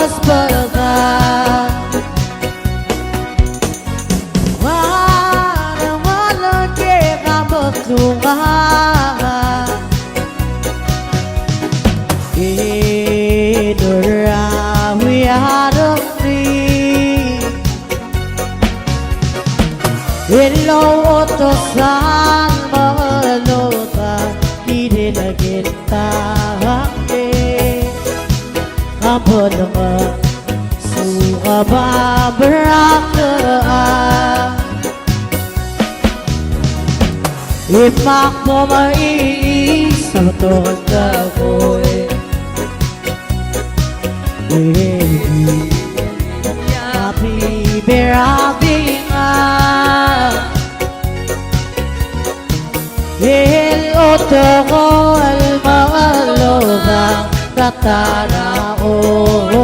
Hospital walang di ka magtungan Inurami harap ni Ilaw utosan mga lupa Hindi na kita Kamu naman suka babarakaan Ipak mo maiisang tukas na ko'y Happy nga Iloto ko al mga lubang katanao